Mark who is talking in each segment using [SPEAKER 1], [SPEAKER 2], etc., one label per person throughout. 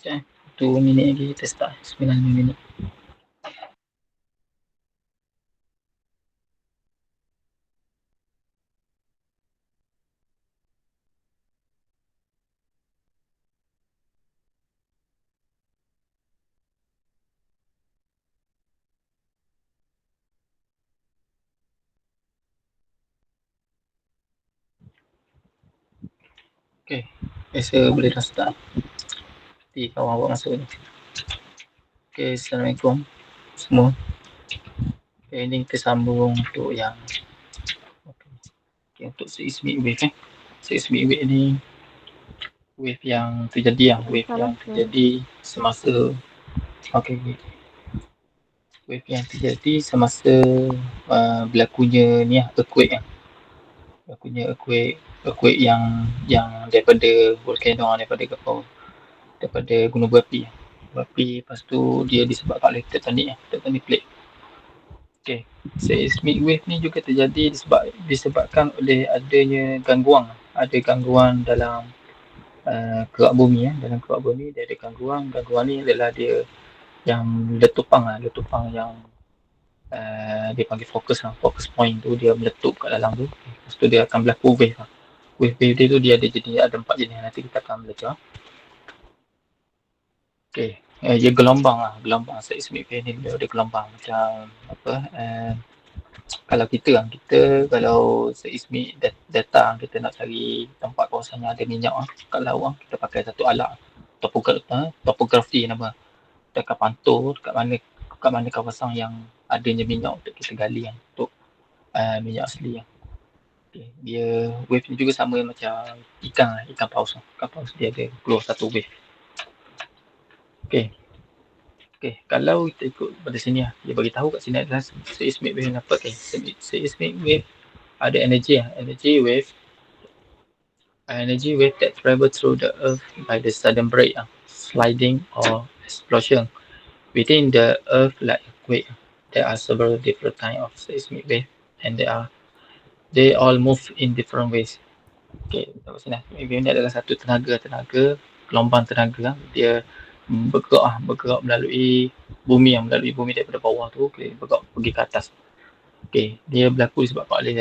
[SPEAKER 1] Okay. 2 minit lagi kita start. 9 minit. Okay. Saya boleh dah start. Nanti kawan awak masuk ni. Okay. Assalamualaikum semua. Okay, ini kita sambung untuk yang okay, untuk seismic wave seismic wave ni wave yang terjadi wave yang terjadi semasa wave yang terjadi semasa berlakunya ni earthquake earthquake yang daripada volcano, daripada gunung berapi. Lepas tu dia disebabkan oleh tectonic plate. Okay. Seismic wave ni juga terjadi disebabkan oleh adanya gangguan. Ada gangguan dalam kerak bumi. Dalam kerak bumi dia ada gangguan. Gangguan ni adalah dia yang letupang yang dia panggil focus point tu dia meletup kat dalam tu. Lepas tu dia akan berlaku wave. Wave dia tu dia ada 4 jenis, nanti kita akan belajar. Okay. Dia gelombang seismic wave ni dia ada gelombang macam apa kalau kita kalau seismic data kita nak cari tempat kawasan yang ada minyak kat laut kita pakai satu alat topografi nama. Kita akan pantau kat mana kawasan yang adanya minyak untuk kita gali untuk minyak asli. Okay. Dia wave ni juga sama macam ikan paus. Ikan paus dia ada keluar satu wave. Okay, kalau kita ikut pada sini dia bagi tahu kat sini adalah seismic wave apa. Seismic wave ada energy wave that travel through the earth by the sudden break, sliding or explosion within the earth like earthquake. There are several different kinds of seismic wave and they all move in different ways. Okay, kat sini wave ni adalah satu gelombang tenaga dia bergerak melalui bumi daripada bawah tu bergerak pergi ke atas. Okay, dia berlaku disebabkan oleh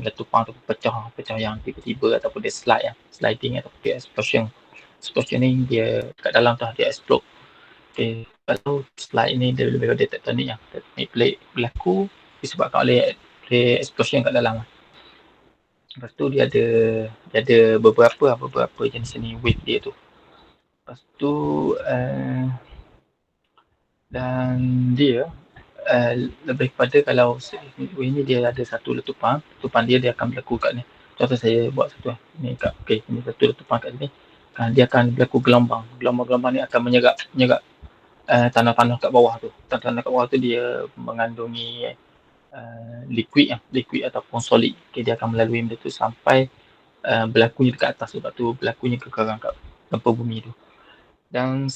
[SPEAKER 1] letupan tu pecah yang tiba-tiba ataupun dia sliding ataupun dia explosion ni dia kat dalam tu dia explode. Okay, kalau slide ni dia lebih pada tectonic plate berlaku disebabkan oleh explosion kat dalam. Lepas tu dia ada beberapa jenis ni wave dia tu. Lepas tu dan dia lebih kepada kalau wave ni dia ada satu letupan dia akan berlaku kat ni. Contoh saya buat satu ni kat ini satu letupan kat sini. Dia akan berlaku gelombang ni akan menyerap tanah-tanah kat bawah tu. Tanah kat bawah tu dia mengandungi liquid ataupun solid. Okay, dia akan melalui benda tu sampai berlakunya dekat atas. Sebab tu berlakunya kekaran kat gempa bumi tu. Dan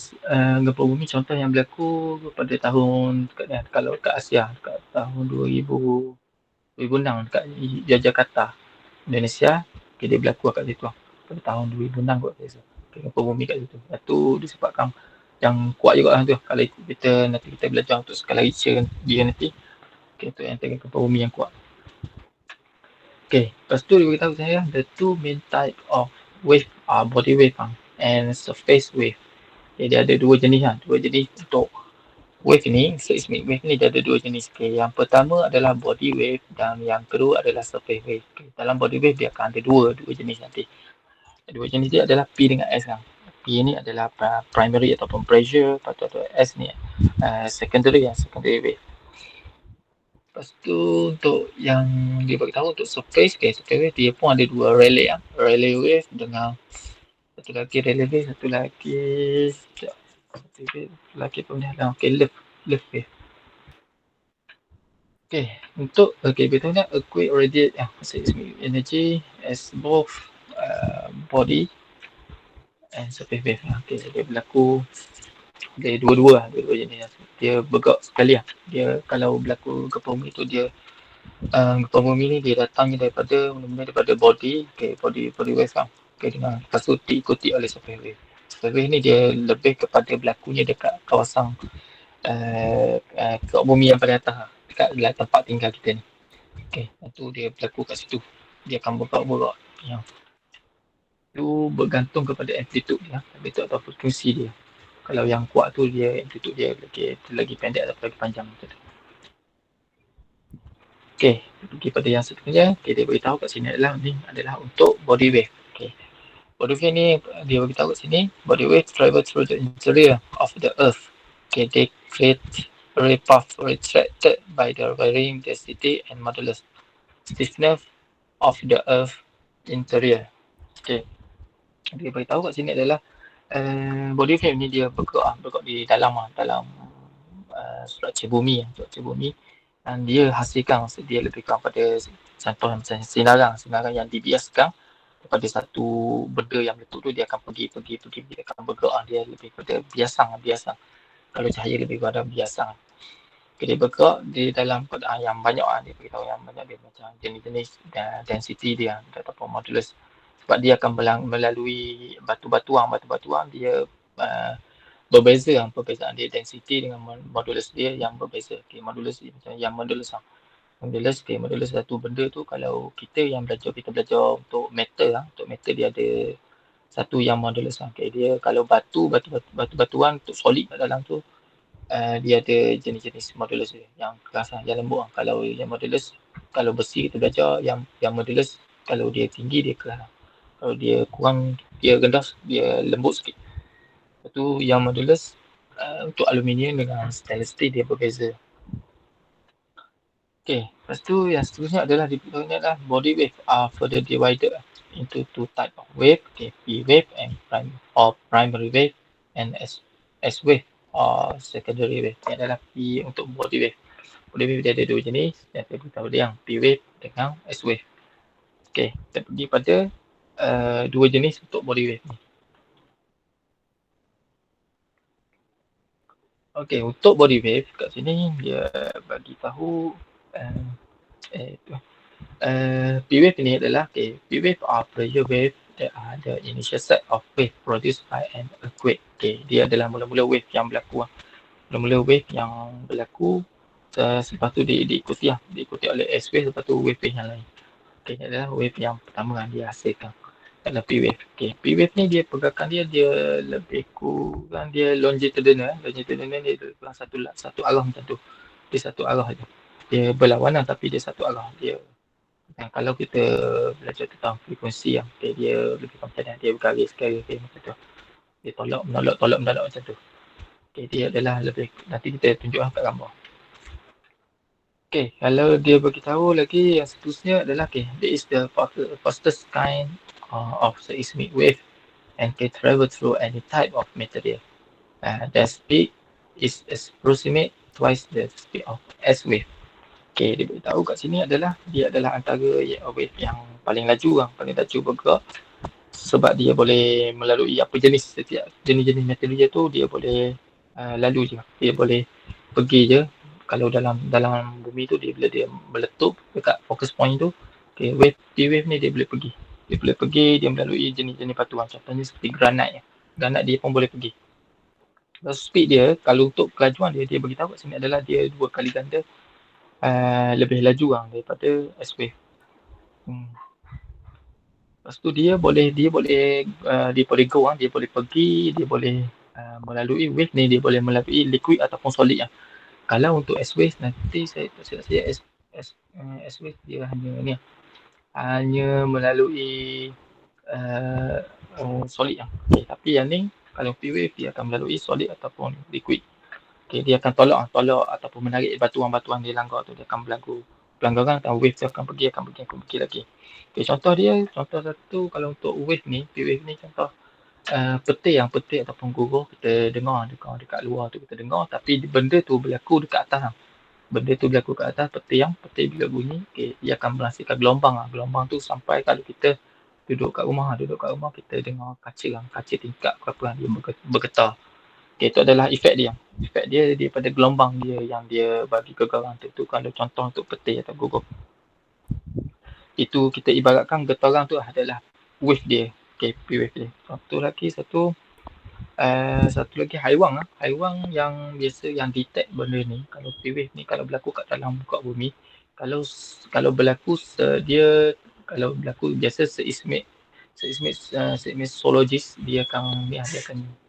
[SPEAKER 1] gempa bumi contoh yang berlaku pada tahun kalau kat Asia dekat tahun 2006 dekat Jakarta, Indonesia. Okay, dia berlaku kat situ pada tahun 2006 kot saya. Okay, gempa bumi kat situ. Itu disebabkan yang kuat juga tu. Kalau nanti kita belajar untuk skala Richter dia nanti. Okay, itu yang tengok gempa bumi yang kuat. Okay, lepas tu dia beritahu saya the two main type of wave are body wave and surface wave. Okay, dia ada dua jenis untuk wave ni, seismic wave ni dia ada dua jenis. Okay, yang pertama adalah body wave dan yang kedua adalah surface wave. Okay, dalam body wave dia akan ada dua jenis nanti. Dua jenis dia adalah P dengan S P ni adalah primary ataupun pressure, lepas tu S ni secondary wave. Lepas tu untuk yang dia beritahu untuk surface wave dia pun ada dua relay wave dengan satu lagi relay wave, satu lagi pemilihan left wave. Untuk beritahu ni earthquake radiate seismic energy as both body and surface wave. Dia berlaku dia dua-dua jenis. Dia bergerak sekali dia kalau berlaku gempa bumi tu dia gempa bumi ni dia datangnya daripada body wave dengan lepas tu diikuti oleh surface wave. wave ni dia lebih kepada berlakunya dekat kawasan kat bumi yang paling atas lah, dekat tempat tinggal kita ni. Okay, tu dia berlaku kat situ. Dia akan bergerak-gerak. Yang tu bergantung kepada amplitude dia, amplitude atau frekuensi dia. Kalau yang kuat tu dia amplitude dia lagi pendek atau lagi panjang macam tu. Okay, pergi pada yang seterusnya. Okay, dia beritahu kat sini adalah untuk body wave. Okay. Body wave ni dia beritahu kat sini, body wave travel through the interior of the earth. Okay, they create ray path restricted by the varying density and modulus stiffness of the earth interior. Okay. Dia beritahu kat sini adalah body wave ni dia bergerak di dalam struktur bumi, dan dia hasilkan, dia lebih kurang pada contoh macam sinaran yang dibiaskan daripada satu benda yang meletup tu, dia akan pergi dia akan bergerak, dia lebih pada biasang. Kalau cahaya lebih pada biasang. Dia bergerak di dalam keadaan yang banyak, dia beritahu yang banyak dia macam jenis-jenis density dia ataupun modulus, sebab dia akan melalui batu-batuan dia berbeza, perbezaan dia density dengan modulus dia yang berbeza. Okay, modulus satu benda tu, kalau kita belajar untuk metal dia ada satu yang modulus. Okay, dia kalau batu-batuan untuk solid kat dalam tu, dia ada jenis-jenis modulus dia, yang keras yang lembut. Kalau yang modulus, kalau besi kita belajar yang modulus, kalau dia tinggi dia keras, kalau dia kurang, dia rendah, dia lembut sikit. Itu yang modulus. Untuk aluminium dengan stainless steel dia berbeza. Okay, lepas tu yang seterusnya adalah body wave are further divided into two type of wave. Okay, P wave and primary wave, and S wave or secondary wave. Ini adalah P untuk body wave. Body wave dia ada dua jenis, dan saya beritahu dia yang P wave dengan S wave. Okay, kita pergi pada dua jenis untuk body wave ni. Okay, untuk body wave kat sini dia bagi tahu P wave ni adalah P wave are pressure wave that are the initial set of wave produced by an earthquake. Okay, dia adalah mula-mula wave yang berlaku. Mula-mula wave yang berlaku, lepas tu diikuti oleh S wave, lepas tu wave yang lain. Okay, ini adalah wave yang pertama yang dia hasilkan, adalah P wave. Okay, P wave ni dia pergerakan dia lebih kurang dia longitudinal. Longitudinal dia kurang satu arah macam tu. Dia satu arah je. Dia berlawanan tapi dia satu arah. Dia kalau kita belajar tentang frekuensi dia lebih macam dia bergaris macam tu. Dia tolak menolak macam tu. Okay, dia adalah lebih, nanti kita tunjuk kat gambar. Okay, kalau dia beritahu lagi yang seterusnya adalah there is the fastest kind of seismic wave and can travel through any type of material. The speed is approximate twice the speed of S wave. Okay, dia beritahu kat sini adalah dia adalah antara wave yang paling laju bergerak, sebab dia boleh melalui apa setiap jenis-jenis material tu dia boleh lalu je, dia boleh pergi je. Kalau dalam bumi tu, bila dia meletup dekat focus point tu, okay, P wave ni dia boleh pergi, dia melalui jenis-jenis batuan, contohnya seperti granat dia pun boleh pergi. Speed dia, kalau untuk kelajuan dia beritahu kat sini adalah dia 2 kali ganda lebih laju daripada S wave. Lepas tu dia boleh pergi, dia boleh melalui wave ni, dia boleh melalui liquid ataupun solid. Kalau untuk S wave nanti saya S wave dia hanya melalui solid. Okay, tapi yang ni kalau P wave dia akan melalui solid ataupun liquid. Okay, dia akan tolak ataupun menarik batuan-batuan di langgar tu, dia akan pelanggaran atau wave tu akan pergi lagi. Okay, contoh satu, kalau untuk wave ni, P wave ni contoh petir ataupun guguh kita dengar dekat luar tu kita dengar, tapi benda tu berlaku dekat atas. Petir bila bunyi, okay, dia akan menghasilkan gelombang. Gelombang tu sampai kalau kita duduk kat rumah kita dengar kaca tingkap dia bergetar. Okay, itu adalah efek dia daripada gelombang dia yang dia bagi getaran tu. Kalau contoh untuk petir atau gugup, itu kita ibaratkan getaran tu adalah wave dia. Okay, P wave dia. Satu Satu lagi haiwan haiwan yang biasa yang detect benda ni, kalau P-wave ni kalau berlaku kat dalam muka bumi, kalau berlaku dia kalau berlaku biasa seismologis dia akan dia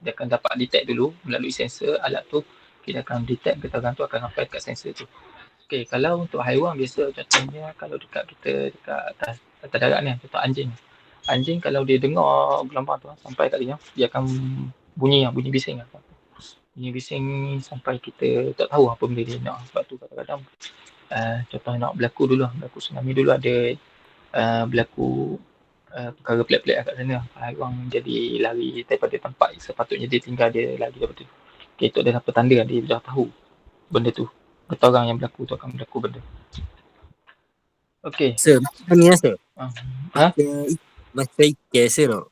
[SPEAKER 1] akan dapat detect dulu melalui sensor alat tu, kita akan detect getaran tu akan sampai kat sensor tu. Okey, kalau untuk haiwan biasa contohnya kalau dekat kita dekat atas darat ni, contoh anjing. Anjing kalau dia dengar gelombang tu sampai kat dia akan bunyi bising lah. Bunyi bising sampai kita tak tahu apa benda dia nak. Sebab tu kadang-kadang contoh nak berlaku tsunami dulu ada berlaku perkara pelik-pelik kat sana. Haiwan jadi lari daripada tempat sepatutnya dia tinggal, dia lari daripada tu. Okay, itu adalah petanda dia dah tahu benda tu. Getaran yang berlaku tu akan berlaku benda. Okey.
[SPEAKER 2] Sir, macam ni lah sir.
[SPEAKER 1] Ha?
[SPEAKER 2] Macam ikan sir tu.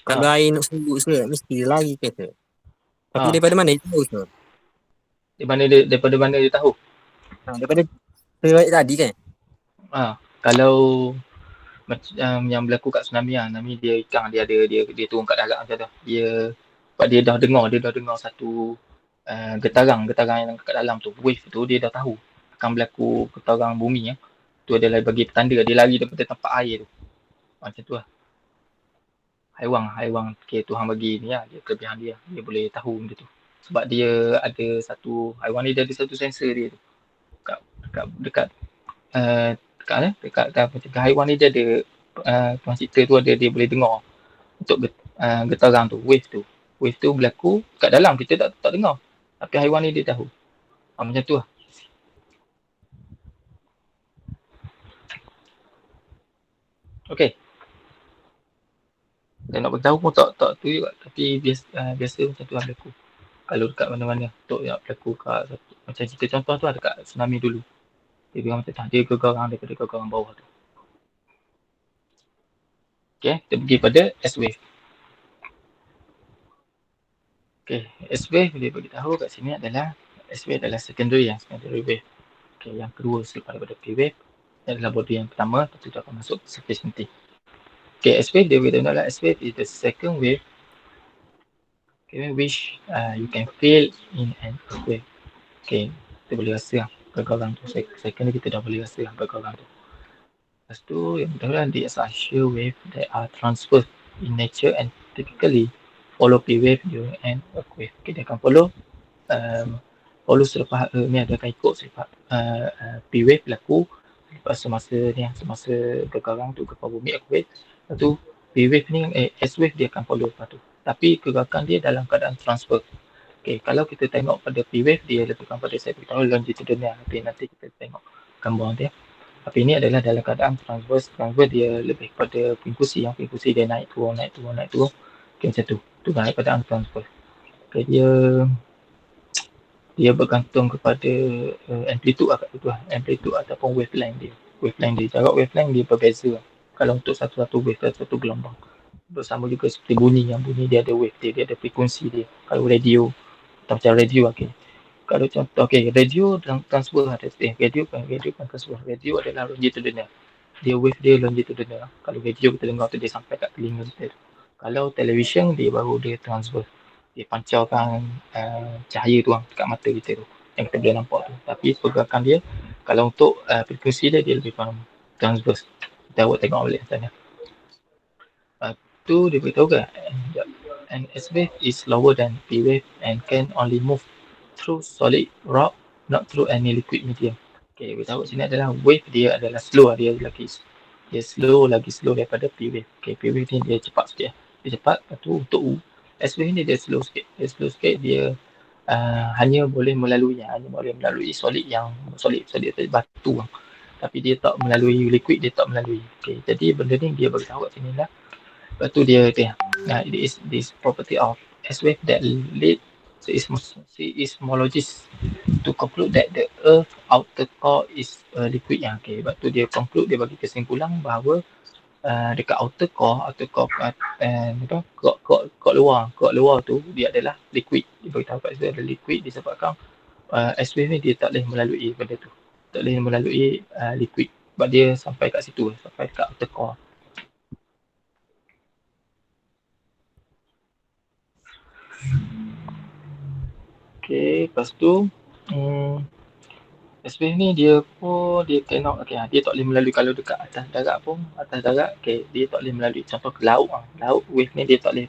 [SPEAKER 2] Kalau air nak surut sir, mesti dia lari ke sir. Tapi daripada mana dia tahu sir?
[SPEAKER 1] Daripada mana dia tahu?
[SPEAKER 2] Daripada sir tadi kan?
[SPEAKER 1] Kalau macam yang berlaku kat tsunami lah, tsunami dia ikan dia ada dia turun kat darat macam tu. Sebab dia dah dengar satu getaran yang kat dalam tu, wave tu dia dah tahu akan berlaku getaran bumi. Tu adalah bagi petanda dia lari daripada tempat air tu. Macam tu lah. Haiwan Tuhan bagi ni lah, dia kelebihan dia boleh tahu benda tu. Sebab dia ada satu, haiwan ni dia ada satu sensor dia tu. Dekat haiwan ni dia ada Tuhan cipta tu ada, dia boleh dengar untuk getaran tu, wave tu berlaku kat dalam kita tak dengar, tapi haiwan ni dia tahu. Macam tu lah. Okey, dan nak beritahu pun tak tu juga, tapi biasa macam tu lah berlaku kalau dekat mana-mana. Untuk yang berlaku kat macam cerita contoh tu lah dekat tsunami dulu, dia bilang macam tu, dia gegaran daripada gegaran bawah tu. Okay, kita pergi pada S-wave. Okay, S-wave dia beritahu kat sini adalah S-wave adalah secondary wave. Okay, yang kedua selepas daripada P-wave adalah body yang pertama, lepas tu akan masuk surface nanti. Okay, S-wave dia beritahu adalah S-wave is the second wave, okay, which you can feel in an earthquake. Okay, kita boleh rasa lah gegaran tu. Second ni kita dah boleh rasa lah gegaran tu. Lepas tu yang kedua, the shear wave that are transverse in nature and typically follow P-wave during an earthquake. Okay, dia akan follow selepas ni ada akan ikut selepas P-wave berlaku, lepas semasa gegaran tu, gempa bumi, earthquake. Lepas tu P-wave ni S-wave dia akan follow lepas tu, tapi gerakan dia dalam keadaan transverse. Okay, kalau kita tengok pada P-wave dia lebih pada saya beritahu longitudinal, nanti kita tengok gambar dia. Tapi ini adalah dalam keadaan transverse dia lebih pada frequency dia naik turun. Okay, macam tu. Tu dalam keadaan transverse. Okay, dia bergantung kepada amplitude amplitude ataupun wavelength dia. Jarak wavelength dia berbeza. Kalau untuk satu wave, satu gelombang. Bersama juga seperti bunyi dia ada wave dia ada frekuensi dia. Kalau radio atau macam radio, okay. Kalau contoh, okay, radio transfer ada radio kan transfer. Radio adalah longitudinal. Dia wave dia longitudinal. Kalau radio kita dengar tu dia sampai kat telinga kita. Kalau television dia baru dia transfer. Dia pancarkan cahaya tu dekat mata kita tu yang kita boleh nampak tu. Tapi pergerakan dia kalau untuk frekuensi dia lebih transverse. Kita buat tengok balik tanya. Tu dia beritahu kan, an S-wave is slower than P-wave and can only move through solid rock, not through any liquid medium. Okay, beritahu sini adalah wave dia adalah slow, dia slow daripada P-wave. Okay, P-wave ni dia cepat sikit. Dia cepat, lepas tu untuk S-wave ni dia slow sikit. Dia hanya boleh melalui solid batu. Tapi dia tak melalui liquid, dia tak melalui. Okay, jadi benda ni dia beritahu kat sini lah. Lepas tu dia it is this property of S-wave that lead seismologists to conclude that the earth outer core is liquid. Okay, lepas tu dia conclude, dia bagi kesimpulan bahawa dekat outer core luar tu dia adalah liquid. Dia beritahu kat situ ada liquid disebabkan S-wave ni dia tak boleh melalui benda tu, tak boleh melalui liquid sebab dia sampai kat situ, sampai kat outer core. Okay, lepas tu S-wave ni dia pun dia cannot, dia tak boleh melalui, kalau dekat atas darat, dia tak boleh melalui, contoh ke laut wave ni dia tak boleh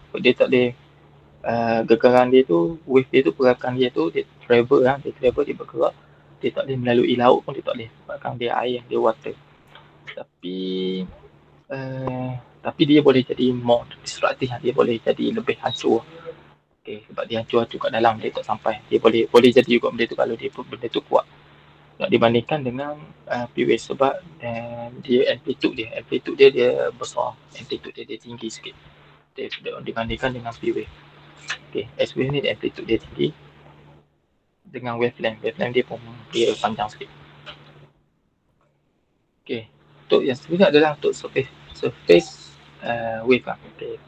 [SPEAKER 1] gerakan dia tu, wave dia tu, pergerakan dia tu, dia travel, dia bergerak, dia tak boleh melalui laut pun, dia tak boleh, sebabkan dia air, dia water. Tapi dia boleh jadi more destructive, dia boleh jadi lebih hancur. Sebab dia hancur kat dalam, dia tak sampai, dia boleh jadi juga benda tu kalau benda tu kuat. Nak dibandingkan dengan P-wave, sebab dia amplitude dia besar, amplitude dia tinggi sikit dibandingkan dengan P-wave. S-wave ni amplitude dia tinggi dengan wavelength dia pun dia panjang sikit. Untuk yang seterusnya adalah untuk surface wave lah.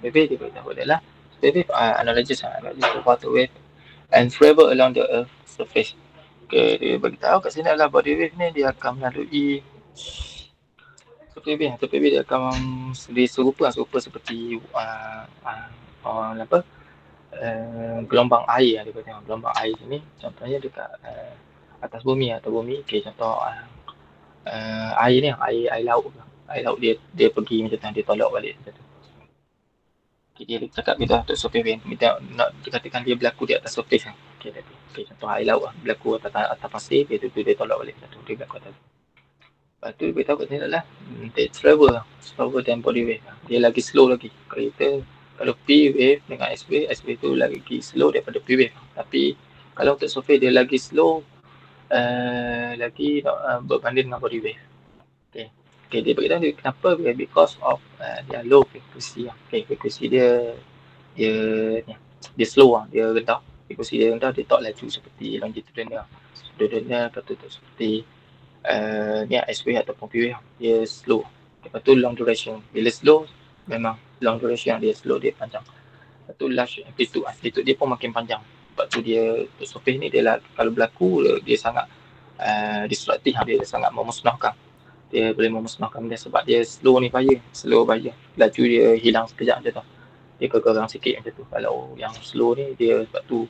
[SPEAKER 1] Wave dia beritahu adalah surface wave analysis the water wave and travel along the earth surface. Dia beritahu kat sini adalah body wave ni dia akan melalui surface wave, dia akan serupa seperti gelombang air. Dia kata gelombang air ni contohnya dekat atas bumi, contoh air ni, air laut dia pergi macam tu, dia tolak balik macam tu. Dia cakap kita untuk surface wave, nak dikatakan dia berlaku di atas surface. Contoh air laut berlaku atas pasir, dia tolak balik macam tu, dia berlaku atas. Lepas tu dia beritahu kat sini adalah they travel than body wave, dia lagi slow lagi. Kalau P wave dengan S wave tu lagi slow daripada P wave, tapi kalau untuk surface dia lagi slow lagi berbanding dengan body wave. Dia beritahu kenapa, because of dia low frequency. Frequency dia slow, dia rendah. Frequency dia rendah, dia tak laju seperti longitudinal. Seperti S-wave ataupun P-wave, dia slow. Lepas tu long duration. Bila slow, memang long duration dia slow, dia panjang. Lepas tu large amplitude dia pun makin panjang. Sebab tu dia, surface ni dia kalau berlaku, dia sangat destruktif, dia sangat memusnahkan. Dia boleh memusnahkan benda sebab dia slow bahaya. Laju dia hilang sekejap macam tu. Dia kegerang sikit macam tu. Kalau yang slow ni, dia sebab tu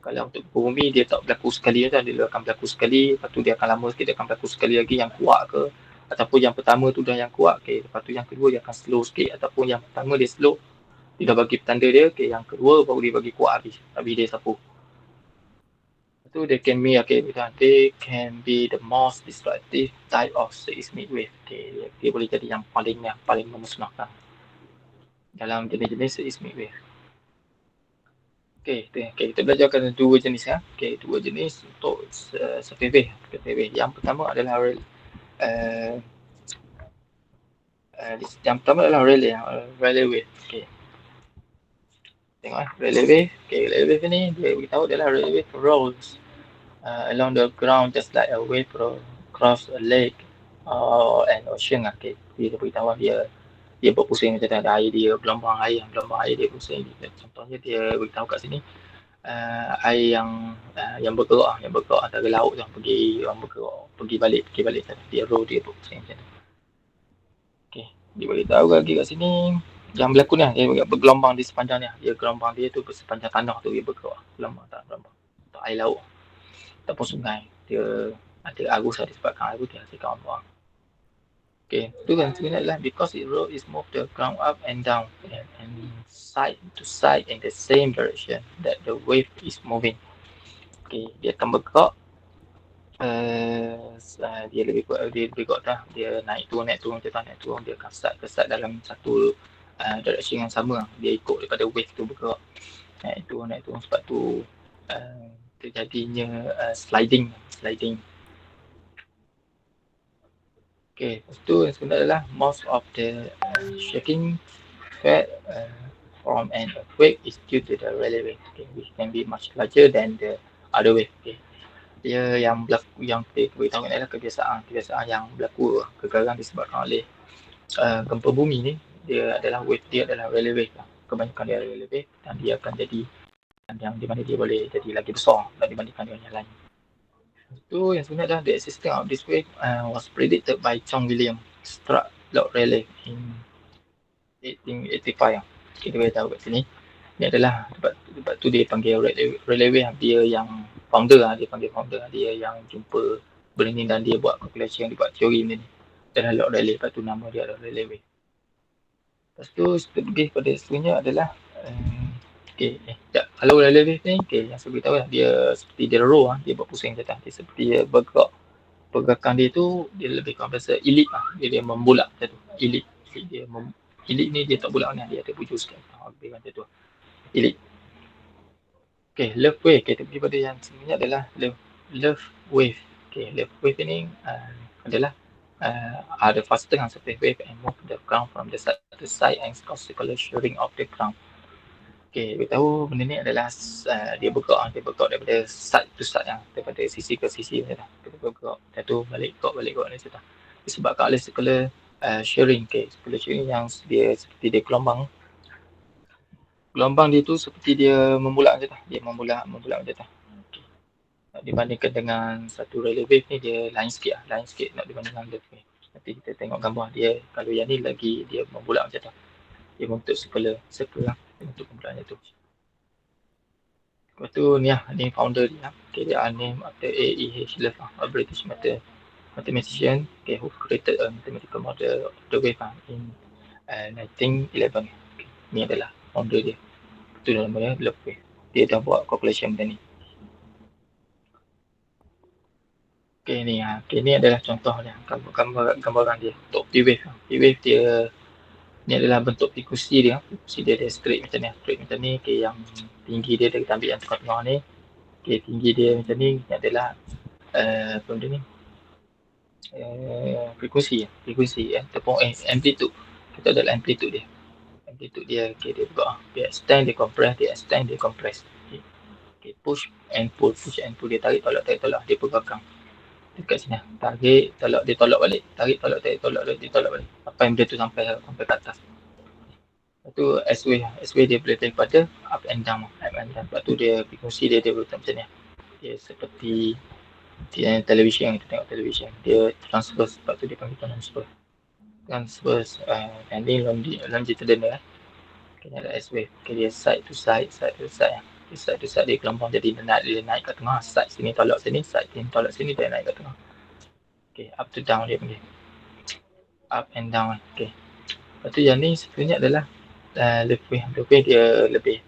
[SPEAKER 1] kalau untuk bumi dia tak berlaku sekali macam, dia akan berlaku sekali, lepas tu dia akan lama sikit, dia akan berlaku sekali lagi yang kuat ke, ataupun yang pertama tu dah yang kuat, lepas tu yang kedua dia akan slow sikit, ataupun yang pertama dia slow, dia dah bagi petanda dia, yang kedua baru dia bagi kuat habis dia sapu. So they can be the most destructive type of seismic wave. Dia boleh jadi yang paling memusnahkan dalam jenis-jenis seismic wave. Kita belajarkan dua jenis ya. Dua jenis untuk surface wave. Yang pertama adalah Rayleigh wave. Tengok Rayleigh wave. Rayleigh wave ni dia beritahu adalah Rayleigh wave rolls along the ground just like a wave across a lake or an ocean. Dia beritahu dia berpusing macam ada air dia, gelombang air dia pusing. Contohnya dia beritahu kat sini air yang bergerak antara laut tu, pergi balik dia roll, dia berpusing macam tu. Dia beritahu lagi kat sini yang berlaku ni, dia bergelombang di sepanjang ni, gelombang dia tu sepanjang tanah tu dia bergerak, gelombang untuk air laut ataupun sungai, dia ada arus, disebabkan arus dia hasilkan ombak. Itu kan sebenarnya adalah because it roll is move the ground up and down and side to side in the same direction that the wave is moving. Dia akan bergerak, dia lebih kuat dah, dia naik turun macam tu, dia akan start dalam satu direction yang sama, dia ikut daripada wave tu bergerak, naik turun sebab tu terjadinya sliding. Lepas tu yang sebenarnya adalah most of the shaking effect from an earthquake is due to the Rayleigh wave, which can be much larger than the other wave. Dia yang berlaku, yang kita beritahu adalah kebiasaan yang berlaku, kegagalan disebabkan oleh gempa bumi ni, dia adalah Rayleigh wave lah. Kebanyakan dia Rayleigh wave, dan dia akan jadi yang di mana dia boleh jadi lagi besar dibandingkan dengan yang lain. Itu yang sebenarnya adalah the existence of this wave was predicted by John Williams struck Lord Rayleigh in 1885. Kita boleh tahu kat sini. Ini adalah sebab tu dia panggil Rayleigh wave, dia yang founder lah, dia panggil founder lah, dia yang jumpa benda ni dan dia buat calculation, dia buat teori benda ni. Dan ada Lord Rayleigh, lepas tu nama dia adalah Rayleigh Wave. Lepas tu kita pergi pada seterusnya adalah kalau Rayleigh Wave ni, yang saya beritahu lah, dia seperti dia roll lah, dia buat pusing je tak, dia seperti dia bergerak. Pergerakan dia tu dia lebih kurang biasa elite lah, dia membulak macam tu, elite ni dia tak bulak ni, dia ada bujur sikit, lebih macam tu elite. Love wave, kita pergi pada yang sebenarnya adalah love wave. Love wave ni adalah the faster than surface wave and move the ground from the side to side and cause circular shearing of the ground. Kita tahu benda ni adalah dia bergerak daripada side to side, daripada sisi ke sisi dia bergerak, jatuh balik ni cerita. Disebabkan oleh circular shearing. Circular shearing yang dia seperti dia gelombang dia tu seperti dia membulak je tah, dia membulak macam tu. Dibandingkan dengan satu Rayleigh wave ni, dia lain sikit nak dibandingkan love wave. Nanti kita tengok gambar dia, kalau yang ni lagi dia membulak macam tu, dia membentuk circle lah, untuk pembulakan tu. Lepas tu ni founder dia, dia name after A.E.H. Love, a British mathematician who created a mathematical model of the wave in 1911. Ni adalah founder dia, itu nama dia Love Wave. Dia dah buat calculation benda ni. Ni adalah contoh dia, gambaran dia untuk P-wave. P-wave dia ni adalah bentuk frekuensi dia ada straight macam ni, yang tinggi dia kita ambil yang tengah-tengah ni, tinggi dia macam ni adalah benda ni frekuensi ataupun amplitude. Kita adalah amplitude dia, dia bergerak, dia extend, dia compress, push and pull, dia tarik tolak, dia pergerakan dekat sini, tarik tolak, dia tolak balik, tarik tolak, dia tolak balik sampai benda tu sampai ke atas. Lepas tu S-wave dia boleh daripada up and down. Lepas tu dia frekuensi dia bergerak macam ni, dia seperti television, kita tengok television, dia transverse, sebab tu dia panggil transverse and ni longitudinal. Ini ada S-wave, dia side to side, dia gelombang, jadi dia naik ke tengah, side sini tolak sini, side sini tolak sini, dia naik ke tengah. Up to down dia panggil, up and down. Lepas tu yang ni sebenarnya adalah love wave dia lebih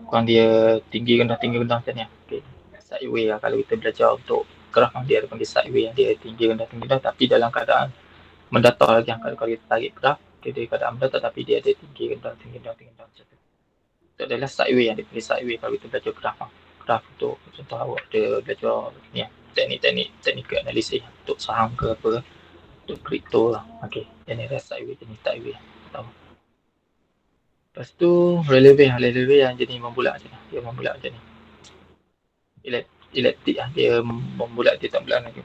[SPEAKER 1] kurang, dia tinggi rendah macam ni. Sideway lah, kalau kita belajar untuk graf dia ada panggil sideway, dia tinggi rendah, tapi dalam keadaan mendatar lagi. Kalau kita tarik graf, dia keadaan mendatar tapi dia ada tinggi rendah macam tu. Itu adalah sideway, yang dipanggil sideway kalau kita belajar graf untuk contoh awak ada belajar ni teknik analisis untuk saham ke apa, untuk kripto lah. Yang ni adalah sideway, jenis sideway. Lepas tu Rayleigh wave yang jenis membulak macam ni, dia membulak macam ni, elektrik lah, dia membulak, dia tak bulat lagi,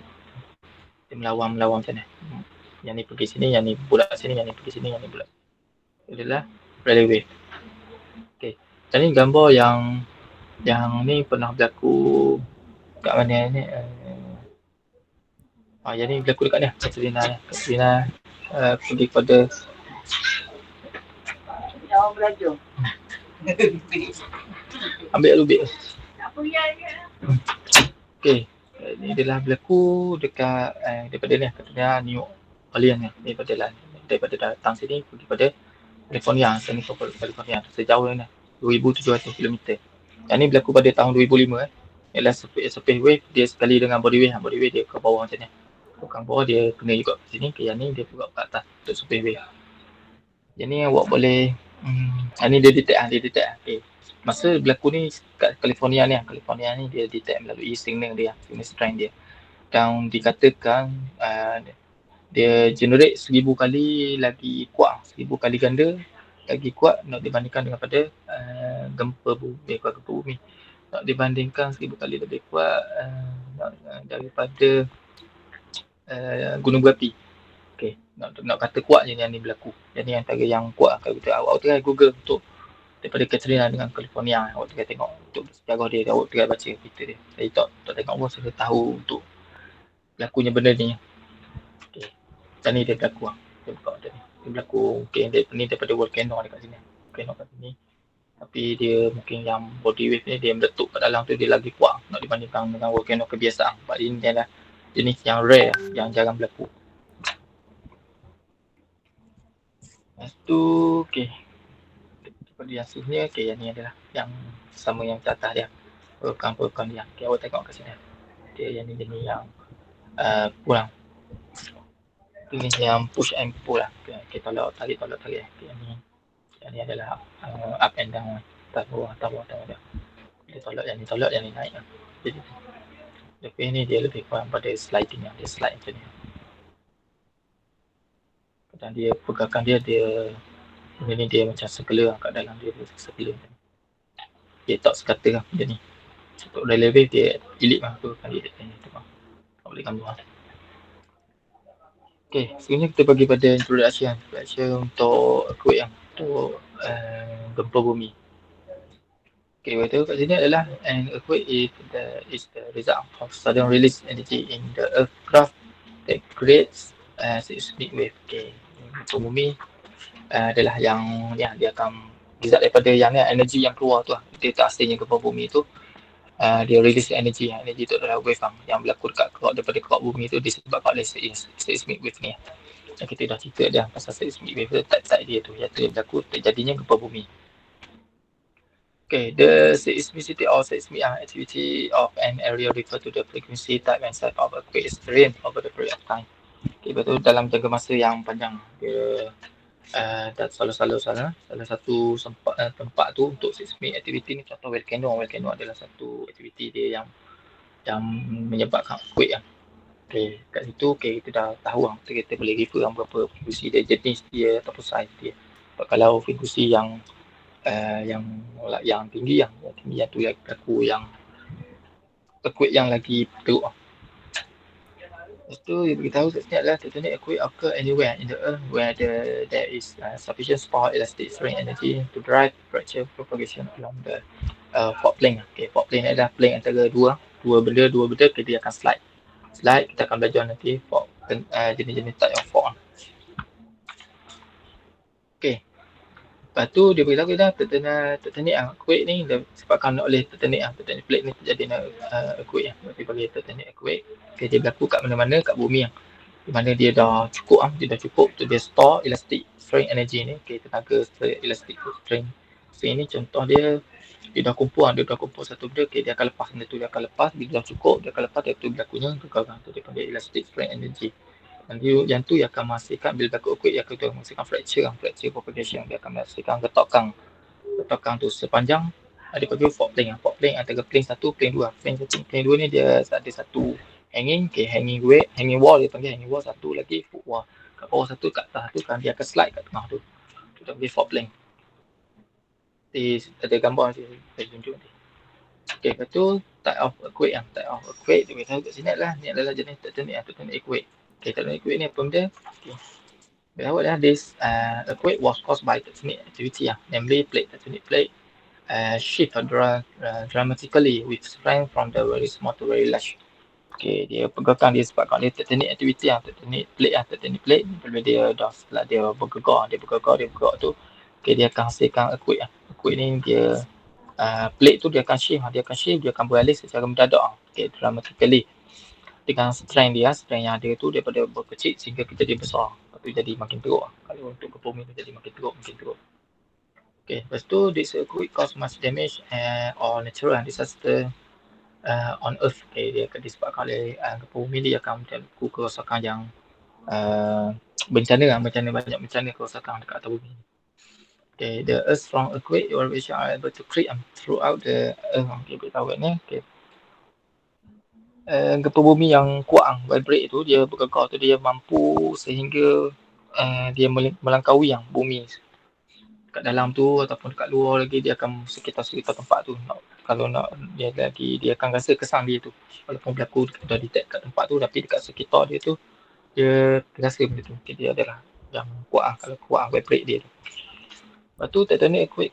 [SPEAKER 1] dia melawang macam ni. Yang ni pergi sini, yang ni bulat sini, yang ni pergi sini, yang ni bulat. Itu adalah Rayleigh wave. Dan ni gambar yang ni pernah berlaku kat mana ni, yang ni berlaku dekat ni, Katrina pergi pada belajar. Ambil lubik. Ni adalah berlaku dekat daripada ni, Katrina New Orleans ni, daripada datang sini pergi pada California, sejauh ni 2,700 km. Yang ni berlaku pada tahun 2005. Ialah surface wave, dia sekali dengan body wave dia ke bawah macam ni, ke bawah dia kena juga ke sini. Yang ni dia bergerak ke atas untuk surface wave. Yang ni awak boleh ni dia detect. Masa berlaku ni kat California ni dia detect melalui signal strength dia, dan dikatakan dia generate 1000 kali lagi kuat, 1000 kali ganda lagi kuat nak dibandingkan dengan pada gempa bumi, nak dibandingkan 1000 kali lebih kuat daripada gunung berapi. Nak kata kuat je yang ni berlaku. Jadi antara yang kuat, kalau kita awak try Google untuk daripada Katrina dengan California, awak try tengok untuk sejarah dia, awak try baca cerita dia. Saya tak tengok pun saya tahu untuk berlakunya benda ni. Dan ni dia berlaku, dia berlaku. Dia berlaku ni daripada volcano dekat sini. Volcano kat sini. Tapi dia mungkin yang body wave ni dia meletup kat dalam tu dia lagi kuat nak dibandingkan dengan volcano kebiasaan. Sebab ini adalah jenis yang rare, yang jarang berlaku. Lepas tu, okey. Seperti yang sebenarnya, okey, yang ni adalah yang sama yang atas dia. Volkan dia. Okey, awak tengok kat sini. Okey, yang ni jenis yang kurang. Jenis yang push and pull lah. Okey, tolak tarik. Okey, yang ni adalah up and down. Atas bawah. Dia tolak, yang ni naik lah. Jadi, tapi ni dia lebih kurang pada sliding lah. Dia slide macam ni. Dan dia pergerakan dia benda ni dia macam circular kat dalam dia circular. Dia tak sekata lah benda ni. Untuk rally wave dia elip lah tu kan dia tu kan. Tak boleh gambar. Okey, sebenarnya kita bagi pada introduction untuk earthquake yang untuk gempa bumi. Okey, waktu kat sini adalah an earthquake is the result of sudden release energy in the earth crust that creates seismic wave. Okey, gempa bumi adalah yang dia akan result daripada yang ni energi yang keluar tu lah. Dia tak asalnya gempa bumi tu dia release energy tu adalah wave yang berlaku dekat daripada kerak bumi tu disebabkan oleh seismic wave ni. Yang kita dah cerita dah pasal seismic wave tu, type dia tu yang berlaku terjadinya gempa bumi. Okay, the seismicity or seismic activity of an area refer to the frequency, type and size of earthquake experience over the period of time. Okay, betul dalam jangka masa yang panjang dia salah satu tempat tu untuk seismic activity ni, contoh volcano adalah satu aktiviti dia yang menyebabkan earthquake lah. Okay, kat situ kita dah tahu kita boleh refer berapa frekuensi dia, jenis dia ataupun size dia. Kalau frekuensi yang tinggi yang tu yang berlaku yang earthquake yang lagi teruk. Lepas tu dia beritahu kat sini adalah tectonic earthquake occur anywhere in the earth where there is sufficient spore elastic strain energy to drive fracture propagation along the fault plane. Okay, fault plane adalah plane antara dua benda dia akan slide. Kita akan belajar nanti fault jenis-jenis type of fault. Okay. Lepas tu dia beritahu kita tectonic earthquake ni disebabkan oleh tectonic plate ni terjadi earthquake. Dia bagi tectonic earthquake. Okay, dia berlaku kat mana-mana kat bumi di mana dia dah cukup tu dia store elastic strain energy ni. Okay, tenaga elastic strain ni contoh dia dah kumpul satu benda, okay, dia akan lepas benda tu, bila dah cukup dia akan lepas, dia tu berlakunya kegagalan tu dia panggil elastic strain energy. Yang tu yang akan menghasilkan bila berlaku earthquake, yang akan menghasilkan fracture propagation, dia akan menghasilkan getakan tu sepanjang ada panggil fault plane antara plane 1, plane 2. Plane 2 ni dia ada satu hanging wall, dia panggil hanging wall, satu lagi foot wall. Kat bawah satu, kat atas tu kan dia akan slide kat tengah tu. Tu panggil fault plane. Ada gambar saya tunjuk nanti. Okay, lepas tu type of earthquake dia beritahu kat sini adalah jenis tectonic earthquake. Okay, tectonic earthquake ni apa benda? Okay. Beritahu adalah this earthquake was caused by tectonic activity namely tectonic plate shift dramatically with strength from the very small to very large. Okay, dia pergerakan dia sebabkan dia tectonic activity tectonic plate bila dia dah setelah dia bergerak tu, okay, dia akan hasilkan earthquake. Earthquake ni dia plate tu dia akan shift, dia akan beralih secara mendadak. Okay, dramatically dengan strength yang ada tu daripada berkecil sehingga kita jadi besar. Lepas tu jadi makin teruk. Kalau untuk gempa bumi tu jadi makin teruk. Okay, lepas tu this earthquake cause much damage or natural disaster on earth. Okay, dia akan disebabkan oleh gempa bumi, dia akan berlaku kerosakan yang banyak bencana kerosakan dekat atas bumi. Okay, the earth from earthquake elevation are able to create throughout the earth. Okay, beritahu ni. Okay. Gempa bumi yang kuat vibrate tu, dia bergegar tu, dia mampu sehingga dia melangkaui bumi kat dalam tu ataupun dekat luar lagi, dia akan sekitar tempat tu. Kalau nak dia akan rasa kesan dia tu walaupun berlaku dah detect kat tempat tu, tapi dekat sekitar dia tu dia terasa benda tu. Okay, dia adalah yang kuat kalau kuat vibrate dia tu. Lepas tu tectonic earthquake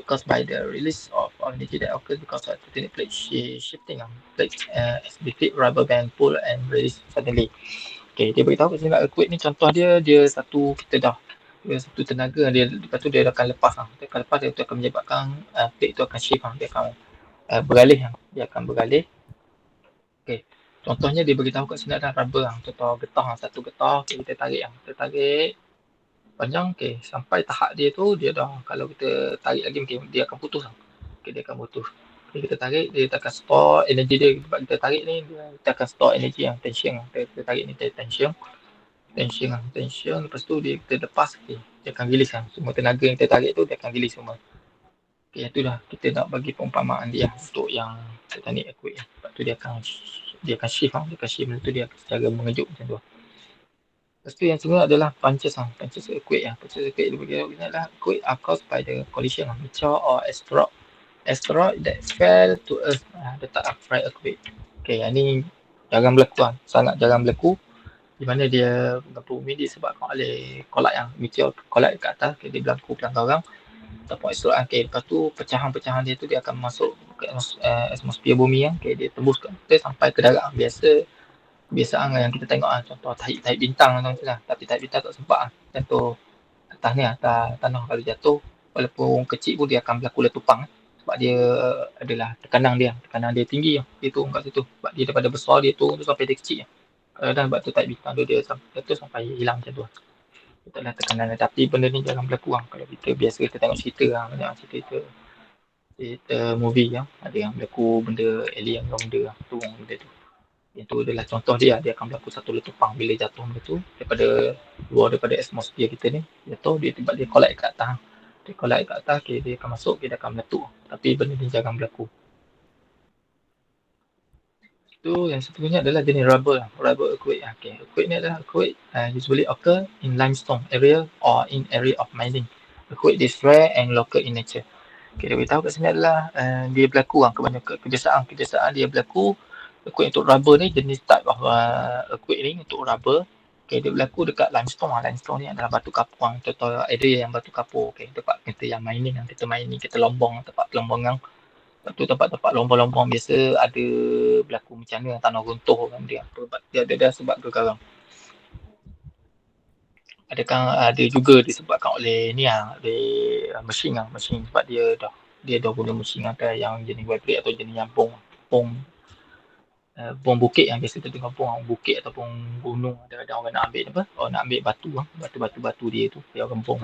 [SPEAKER 1] caused by the release of energy that occurs because of tectonic plate shifting. Plates exhibit rubber band pull and release suddenly. Okay, dia beritahu kat sini earthquake ni contoh dia satu kita dah satu tenaga dia, lepas tu dia akan lepas dia akan lepas, dia akan menyebabkan plate tu akan shift dia akan beralih dia akan beralih. Okey, contohnya dia beritahu kat sini ada rubber contoh getah satu getah, okay, kita tarik panjang, okey, sampai tahap dia tu dia dah, kalau kita tarik lagi mungkin dia akan putus okey, dia akan putus. Okay, kita tarik, dia akan store energi dia, sebab kita tarik ni dia akan store energi tension kita tarik ni tension, lepas tu kita lepas, okay, dia akan release semua tenaga yang kita tarik tu, dia akan release semua. Okay, itu dah kita nak bagi perumpamaan dia untuk yang tectonic earthquake. Sebab tu dia akan shift benda tu dia secara mengejut macam tu. Lepas tu yang kedua adalah punches earthquake. Punches earthquake dia adalah earthquake are caused by the collision of meteor or asteroid that fell to earth. Dia tak upright earthquake. Okay, yang ni jarang berlaku sangat jarang berlaku, di mana dia berlaku bumi disebabkan oleh collide meteor collide kat atas, okay, dia berlaku belakang orang ataupun asteroid. Okay, lepas tu pecahan-pecahan dia tu dia akan masuk ke atmosfer bumi okay, dia tembus ke atas sampai ke darat. Biasaan yang kita tengok contoh tahi bintang tu lah, tapi tahi bintang tak sempat jatuh atas ni, atas tanah. Kalau jatuh walaupun kecil pun dia akan berlaku letupan sebab dia adalah tekanan dia tinggi dia turun kat situ, sebab dia daripada besar dia turun tu sampai dia kecil dan sebab tu tahi bintang tu dia jatuh sampai hilang macam tu. Itu adalah tekanan dia. Tapi benda ni jarang berlaku kalau kita biasa kita tengok cerita banyak cerita movie ada yang berlaku benda alien benda turun benda tu. Itu adalah contoh dia akan berlaku satu letupan bila jatuh benda tu daripada luar, daripada atmosfer kita ni jatuh, dia tiba dia collide kat atas. Dia collide kat atas, okay, dia akan masuk, dia akan meletup. Tapi benda ni jarang berlaku. Itu yang seterusnya adalah jenis rubber earthquake. Okay, earthquake ni adalah earthquake usually occur in limestone area or in area of mining. Earthquake is rare and local in nature. Okay, dia beritahu kat sini adalah dia berlaku kebanyakan kebiasaan dia berlaku. Earthquake untuk rubber ni jenis type of earthquake ni untuk rubber. Okay, dia berlaku dekat limestone. Limestone ni adalah batu kapur. Contoh area yang batu kapur. Okay, tempat kita yang mining, kita lombong, tempat pelombangan. Lepas tu tempat-tempat lombong-lombong biasa ada berlaku macam mana tanah runtuh dia ada sebab gegarang. Ada juga disebabkan oleh ni oleh mesin sebab dia dah guna mesin yang jenis vibrate atau jenis yang bom bukit yang biasa kita tengok bom bukit ataupun gunung, ada orang nak ambil nak ambil batu dia tu, dia orang bom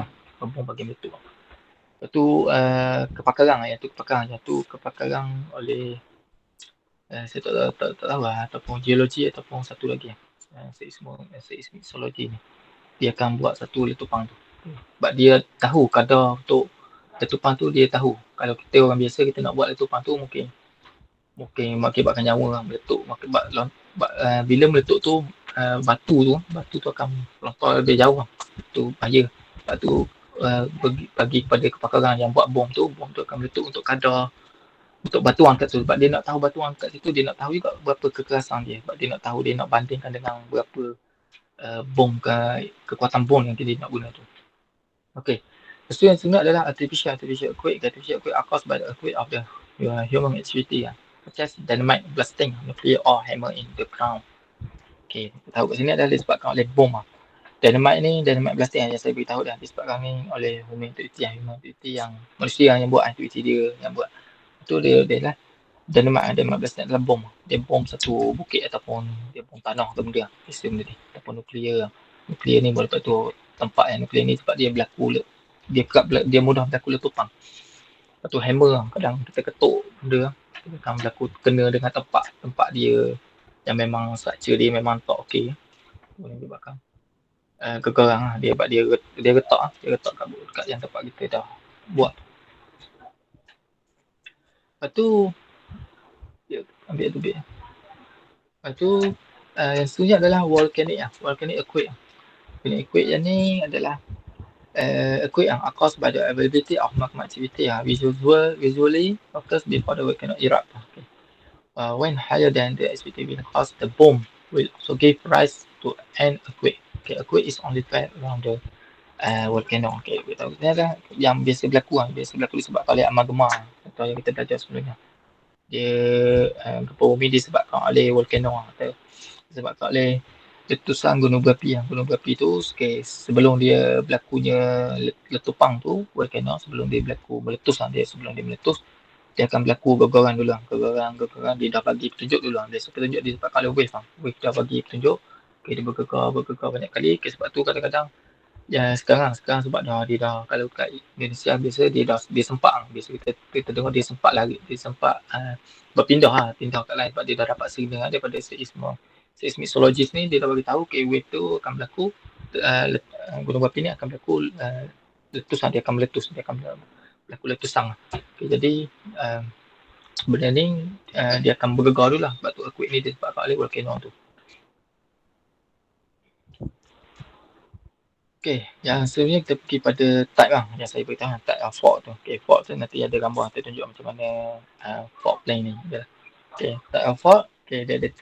[SPEAKER 1] bagi meletup. Lepas tu kepakaran oleh saya tak tahu ataupun geologi ataupun satu lagi seismologi ni, dia akan buat satu letupan tu sebab dia tahu kadar untuk letupan tu, dia tahu. Kalau kita orang biasa kita nak buat letupan tu mungkin mengakibatkan nyawa meletup, bila meletup tu batu tu akan melontar lebih jauh tu bahaya. Sebab tu bagi kepada kepakaran yang buat bom tu akan meletup untuk kadar untuk batu angkat tu, sebab dia nak tahu batu angkat situ, dia nak tahu juga berapa kekerasan dia, sebab dia nak tahu, dia nak bandingkan dengan berapa bom kekuatan bom yang dia nak guna tu. Okey. Lepas tu yang sebenarnya adalah artificial earthquake. Artificial earthquake are caused by the earthquake of the human activity such as dynamite blasting, nuclear or hammer in the ground. Okey, kita tahu kat sini adalah disebabkan oleh bom. Dynamite blasting yang saya beritahu dah disebabkan ni oleh human activity yang manusia yang buat aktiviti dia yang buat. Itu dia lah dynamite blasting adalah bom. Dia bom satu bukit ataupun dia bom tanah atau benda sistem dia ataupun nuklear ni boleh tu tempat yang nuklear ni sebab dia berlaku dia mudah berlaku letupan. Lepas tu hammer kadang kita ketuk benda dia akan berlaku kena dengan tempat dia yang memang structure dia memang tak okey, boleh menyebabkan gegarang dia sebab dia retak kat yang tempat kita dah buat. Lepas tu dia ambil tu bit. Lepas tu yang seterusnya adalah volcanic earthquake. Volcanic earthquake yang ni adalah earthquake are caused by the availability of magma activity visually occurs before the volcano erupt. Okay. When higher than the expected will cause the bomb will also give rise to an earthquake. Okay, earthquake is only felt around the volcano. Okay, kita tahu ni adalah yang biasa berlaku disebabkan oleh magma atau yang kita belajar sebelumnya. Dia gempa bumi disebabkan oleh volcano atau disebabkan oleh letusan gunung berapi. Gunung berapi tu sebelum dia berlakunya letupang tu, volcano, sebelum dia berlaku meletus sebelum dia meletus, dia akan berlaku gegaran dulu. Gegaran dia dah bagi petunjuk dulu. Dia petunjuk dia sebab kalau wave dah bagi petunjuk, dia bergegar banyak kali. Sebab tu kadang-kadang sekarang sebab dia dah, kalau kat Indonesia biasa dia sempat, biasa kita dengar dia sempat lari, dia sempat pindah kat lain sebab dia dah dapat signal daripada seismologis ni. Dia dah bagi tahu wave tu akan berlaku, gunung berapi ni akan berlaku letusan, dia akan meletus, dia akan berlaku letusan. Jadi benda ni dia akan bergegar dulu lah, sebab tu earthquake ni dia sebab oleh volcano tu. Yang seterusnya kita pergi pada type lah, yang saya beritahu type of fault tu. Fault tu nanti ada gambar saya tunjuk macam mana fault plane ni. Type of fault, dia ada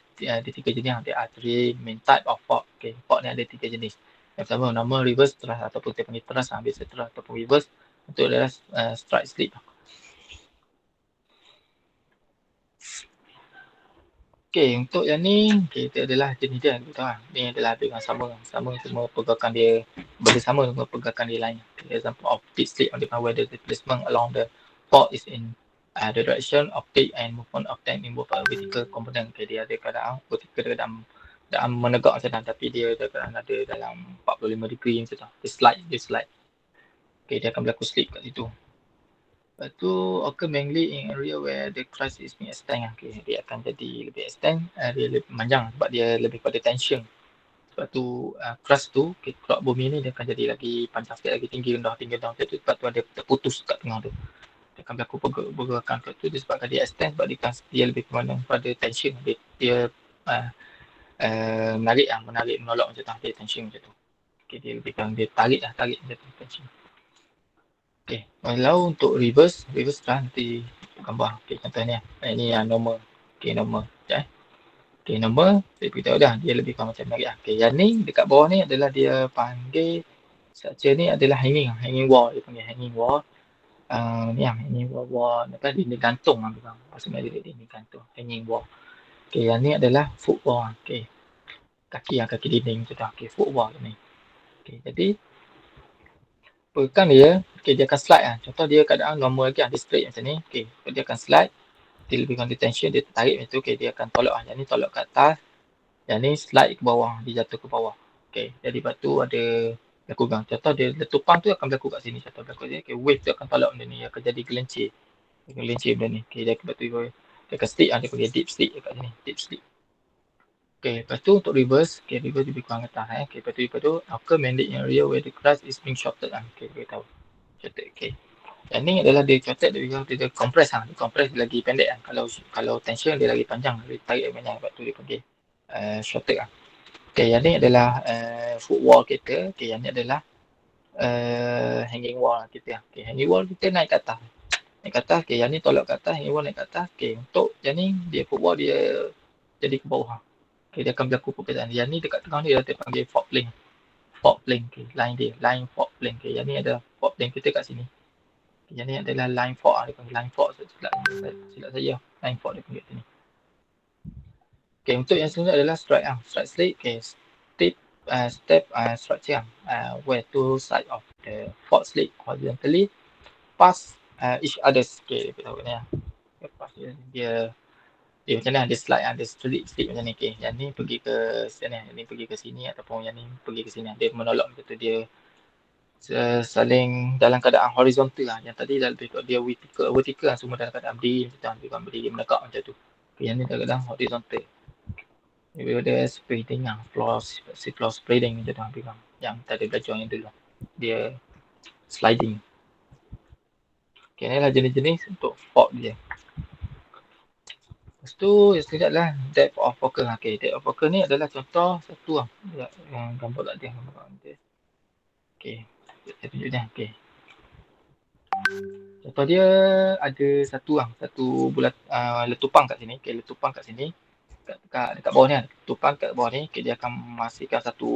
[SPEAKER 1] 3 jenis. Dia ada 3 main type of fault. Fault ni ada 3 jenis. Yang pertama nama reverse thrust ataupun kita panggil thrust, biasa thrust ataupun reverse. Untuk adalah strike slip. Untuk yang ni kita adalah jenis dia, ni adalah dengan sama semua pergerakan dia bersama dengan pergerakan dia lain. Example of peak slip on the where the displacement along the fault is in the direction of peak and movement of tank in both vertical component. Dia ada keadaan vertical dalam menegak macam tapi dia ada keadaan ada dalam 45 degree macam tu. Dia slide. Dia akan berlaku slip kat situ. Lepas tu occur mainly in area where the crust is being extend. Dia akan jadi lebih extend, dia lebih panjang sebab dia lebih pada tension. Sebab tu crust tu, kerak bumi ni dia akan jadi lagi panjang sikit, lagi tinggi rendah macam tu. Sebab tu ada terputus kat tengah tu. Dia akan berlaku pergerakan kat tu disebabkan dia extend, sebab dia lebih pada tension. Dia menarik menolak macam tu, dia tension macam tu. Dia lebih dia tarik macam tu, tension. Kalau untuk reverse lah nanti gambar. Contohnya ini yang normal. Normal. Normal saya beritahu dah, dia lebih kurang macam menarik lah. Yang ni dekat bawah ni adalah dia panggil structure ni adalah hanging wall. Dia panggil hanging wall. Ni hanging wall dia gantung lah bukan. Maksudnya dia gantung hanging wall. Yang ni adalah foot wall. Kaki dinding tu dah. Foot wall ni. Jadi pergerakan dia, dia akan slide lah. Contoh dia keadaan normal lagi dia straight macam ni. Dia akan slide, dia lebih kurang tension, dia tertarik macam tu. Dia akan tolak lah. Yang ni tolak ke atas, yang ni slide ke bawah, dia jatuh ke bawah. Jadi lepas tu ada berlaku gang. Contoh dia letupang tu akan berlaku kat sini. Contoh berlaku sini, wave tu akan tolak benda ni, akan jadi gelincir. Benda ni. Dia akan dia akan slip lah, dia panggil deep slip kat sini, deep slip. Lepas tu untuk reverse, reverse lebih kurang atas. Lepas tu occur mainly in area where the crust is being shorted lah. Kita tahu. Shorted, Yang ni adalah dia shorted, dia compress lah. Dia compress lagi pendek lah. Kalau tension dia lagi panjang, dia tarik banyak. Sebab tu dia panggil shorted lah. Yang ni adalah foot wall kita. Yang ni adalah hanging wall kita. Hanging wall kita naik ke atas. Yang ni tolak ke atas, hanging wall naik ke atas. Untuk yang ni, dia foot wall dia jadi ke bawah. Dia akan berlaku perbezaan. Yang ni dekat tengah ni dia panggil fault plane. Line fault plane. Yang ni ada fault plane kita kat sini. Yang ni adalah line fault. Dia panggil line fault. Silap saya. Line fault dia panggil sini. Untuk yang selanjutnya adalah strike slip. Step structure. Where two sides of the fault slip horizontally pass each other. Kita tahu ni lah. Lepas dia macam mana, dia slide, dia slip macam ni. Yang ni pergi ke sini, yang ni pergi ke sini, ataupun yang ni pergi ke sini. Dia menolak macam tu, dia saling dalam keadaan horizontal lah. Yang tadi dia vertical lah, semua dalam keadaan berdiri macam tu, berdiri menegak macam tu. Yang ni dalam keadaan horizontal. Dia spreading lah, floor spreading macam tu. Yang tadi belajar yang dulu, dia sliding. Ni lah jenis-jenis untuk fault dia. Lepas tu, yang seterusnya adalah depth of focal. Depth of focal ni adalah contoh satu lah. Yang gambar tak ada. Saya tunjuk dia. Contoh dia ada satu bulat letupang kat sini. Letupang kat sini. Dekat bawah ni, letupang kat bawah ni. Dia akan menghasilkan satu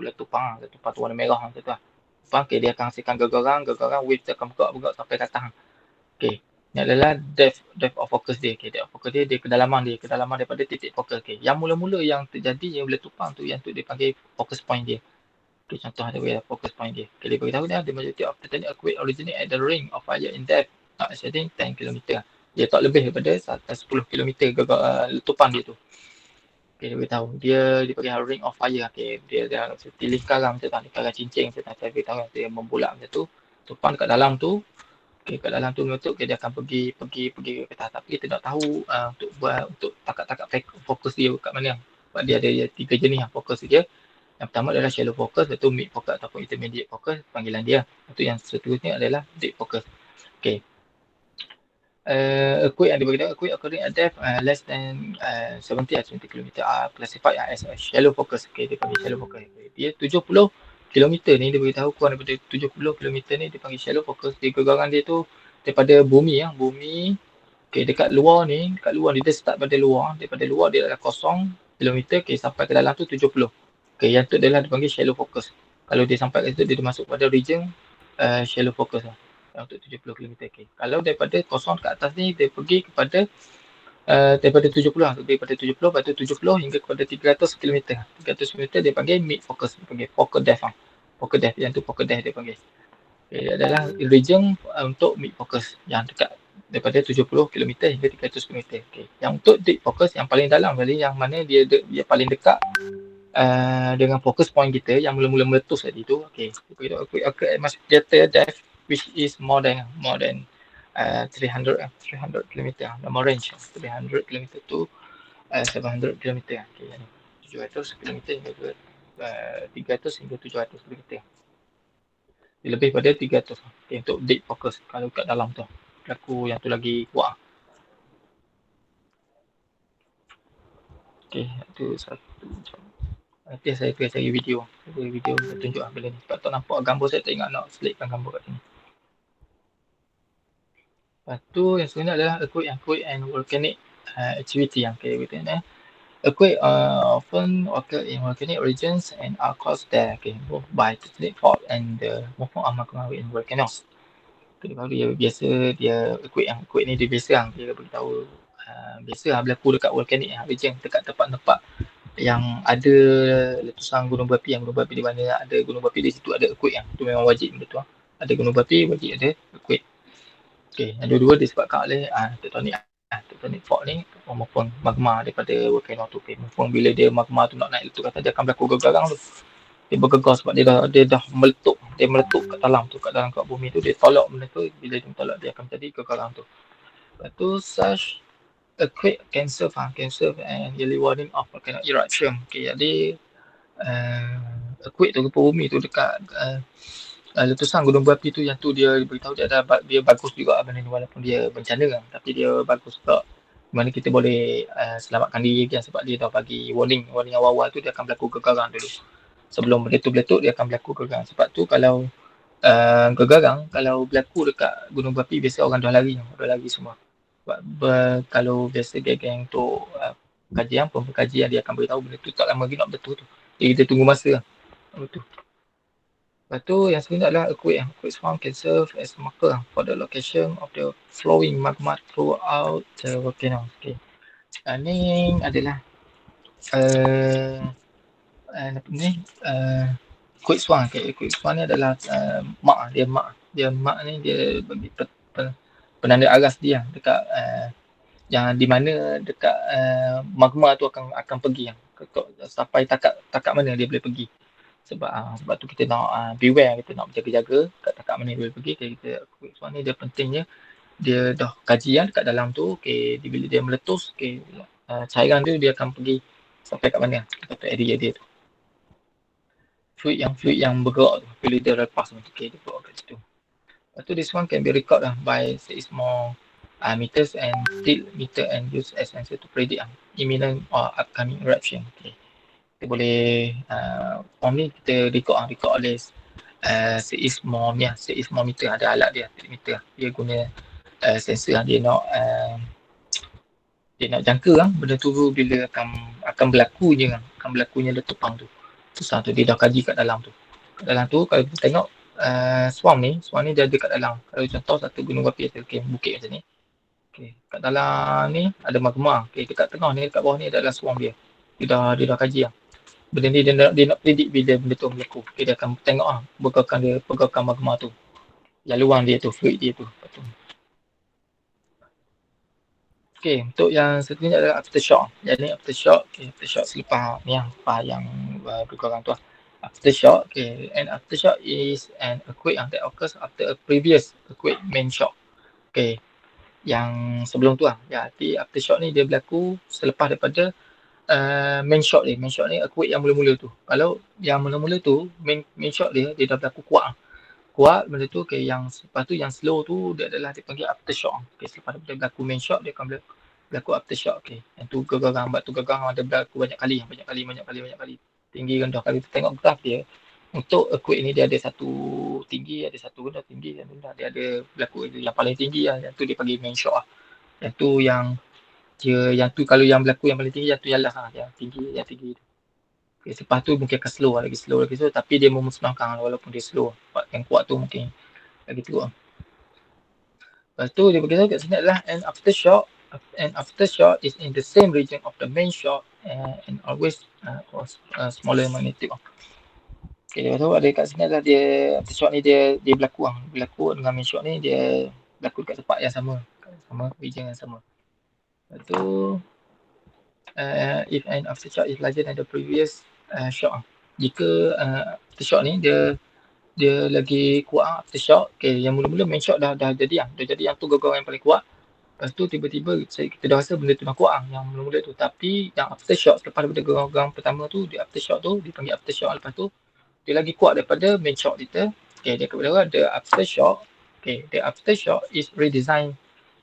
[SPEAKER 1] letupang tu warna merah macam tu lah. Dia akan hasilkan gegaran, wave tu akan bergerak sampai ke atas. Ini adalah depth of focus dia. Okay, depth of focus dia kedalaman daripada titik fokus. Okay. Yang mula-mula yang terjadi yang letupang tu yang tu dia panggil focus point dia. Okay, contoh ada focus point dia. Okay, dia beritahu dia, the majority of titanic earthquake originate at the ring of fire in depth not exceeding 10 km. Dia tak lebih daripada 10 km letupan dia tu. Okay, dia beritahu. Dia panggil ring of fire. Okay, dia seperti lingkaran macam tu, lingkaran cincin macam tu. Saya beritahu dia membulat macam tu. Letupan kat dalam tu, okay, kat dalam tu meletup, okay, dia akan pergi ke atas. Tapi kita nak tahu untuk takat-takat fokus dia kat mana. Sebab dia ada 3 jenis fokus dia. Yang pertama adalah shallow focus, iaitu mid focus ataupun intermediate focus, panggilan dia. Itu yang seterusnya adalah deep focus. Okay. Earthquake yang dibagi tahu, earthquake occurring at depth less than 70 or 20 km are classified as a shallow focus. Okay, dia panggil shallow focus. Dia 70 km ni dia beritahu kurang daripada 70 km ni dia panggil shallow focus. Dia gegaran dia tu daripada bumi okay, dekat luar ni dia start pada luar, daripada luar dia adalah 0 km, okay, sampai ke dalam tu 70. Okay, yang tu adalah dipanggil shallow focus. Kalau dia sampai ke situ dia masuk pada region shallow focus lah. Untuk 70 km. Okay. Kalau daripada 0 ke atas ni dia pergi kepada daripada 70 lah. Daripada 70 lepas tu 70 hingga kepada 300 km. 300 km dia panggil mid focus, dia panggil focal depth lah. Focal depth, yang tu focal depth dia panggil. Okay, dia adalah region untuk mid focus yang dekat daripada 70 km hingga 300 km. Okay. Yang untuk deep focus yang paling dalam, jadi yang mana dia paling dekat dengan fokus point kita yang mula-mula meletus tadi tu. Okay, at much greater depth which is more than 300 km, nama range 300 km to 700 km. Okay, 700 km hingga 300 hingga 700 km. Lebih pada 300. Okay, untuk deep focus kalau kat dalam tu berlaku yang tu lagi kuat. Okay, itu satu macam. Nanti saya akan cari video tunjuk lah bila ni. Sebab tak nampak gambar saya, tak ingat nak selitkan gambar kat sini. Lepas tu yang sebenarnya adalah earthquake and volcanic activity yang kita kata. Earthquake often occur in volcanic regions and are caused there, okay, both by tectonic fault and the movement of magma in volcanoes. Okay, baru dia biasa earthquake ni dia biasa lah. Dia beritahu biasa lah berlaku dekat volcanic region, dekat tempat-tempat yang ada letusan gunung berapi, di mana ada gunung berapi di situ ada earthquake yang tu memang wajib benda tu. Ada gunung berapi wajib ada earthquake. Okey, yang dua-dua disebabkan oleh tectonic fault ni maupun magma daripada volcano tu. Okay. Maupun bila dia magma tu nak naik tu kata dia akan berlaku gegaran tu. Dia bergegar sebab dia dah meletup kat dalam tu, kat bumi tu dia tolak benda tu, bila dia tolak dia akan jadi gegaran tu. Lepas tu such earthquake can serve and yearly warning of volcanic eruption. Okay, jadi earthquake tu gempa bumi tu dekat letusan gunung berapi tu, yang tu dia beritahu dia bagus juga benda ni, walaupun dia bencana kan, tapi dia bagus juga mana kita boleh selamatkan diri kan, sebab dia dah bagi warning awal-awal tu dia akan berlaku gegaran dulu. Sebelum meletup dia akan berlaku gegaran. Sebab tu kalau gegaran kalau berlaku dekat gunung berapi biasa orang dah lari semua. Kalau biasa geng-geng untuk pembekajian dia akan beritahu benda tu tak lama lagi nak betul tu. Jadi kita tunggu masa lah. Betul. Lepas tu yang sebenarnya adalah earthquake swarm can serve as a marker for the location of the flowing magma throughout the volcano. Okay. Ni adalah earthquake swarm. Okay. Earthquake swarm ni adalah mark ni dia bagi penanda aras dia dekat yang di mana dekat magma tu akan pergi sampai takat mana dia boleh pergi. Sebab tu kita nak beware, kita nak berjaga-jaga kat takat mana dia boleh pergi. Kita soal ni dia pentingnya dia dah kajian dekat dalam tu. Okay, bila dia meletus, okay, cairan tu dia akan pergi sampai kat mana, kat area dia tu. Fluid yang bergerak tu bila dia lepas tu, okay, dia bergerak kat situ. Lepas tu this one can be recorded by seismometers and tilt meter and use as sensor to predict imminent or upcoming eruption. Okay. Kita boleh form ni kita record oleh seismometer, ada alat dia, tilt meter. Dia guna sensor dia nak jangka benda tu bila akan berlakunya letupan tu. Susah tu dia dah kaji kat dalam tu. Kalau kita tengok swarm ni dia ada kat dalam. Kalau contoh satu gunung berapi atau bukit macam ni, Okay. Kat dalam ni ada magma. Okay. Dekat tengah ni, dekat bawah ni adalah swarm dia. Dia dah kaji lah. Benda ni dia nak predict bila benda tu berlaku. Okay. Dia akan tengok lah pergerakan magma tu. Laluan dia tu, fluid dia tu. Okay, untuk yang seterusnya adalah aftershock. Jadi aftershock, okay, aftershock selepas ni yang berkurang tu lah. Aftershock, okay, and aftershock is an earthquake that occurs after a previous earthquake main shock. Okay, yang sebelum tu lah. Jadi aftershock ni dia berlaku selepas daripada main shock ni. Main shock ni earthquake yang mula-mula tu. Kalau yang mula-mula tu, main shock dia dah berlaku kuat. Kuat benda tu, okay, yang lepas tu yang slow tu dia adalah dipanggil aftershock. Okay, selepas daripada berlaku main shock dia akan berlaku aftershock. Okay, yang tu gegarang, batu gegarang ada berlaku banyak kali. Tinggi rendah. Kalau kita tengok graf dia, untuk earthquake ni dia ada satu tinggi, ada satu rendah, tinggi dan rendah. Dia ada berlaku yang paling tinggi lah, yang tu dia panggil main shock lah. Yang tu kalau yang berlaku yang paling tinggi, yang tu yang last lah, yang tinggi tu. Okay, selepas tu mungkin akan slow, lagi slow, tapi dia memusnahkan walaupun dia slow. Yang kuat tu mungkin lagi teruk. Lepas tu dia beritahu kat sini adalah an aftershock. An aftershock is in the same region of the main shock and always smaller magnitude. Okay, lepas tu ada kat sini adalah dia aftershock ni dia berlaku dengan main shock ni dia berlaku dekat tempat yang sama, region yang sama. Lepas tu if an aftershock is larger than the previous shock, jika aftershock ni dia lagi kuat aftershock, okay, yang mula-mula main shock dah jadi yang tu gegarang yang paling kuat. Lepas tu tiba-tiba kita dah rasa benda tu dah kuat yang mula-mula tu, tapi yang aftershock selepas daripada gegarang pertama tu, dia aftershock tu dipanggil aftershock. Lepas tu dia lagi kuat daripada main shock kita. Okay, dia kepada the aftershock. Okay, the aftershock is redesigned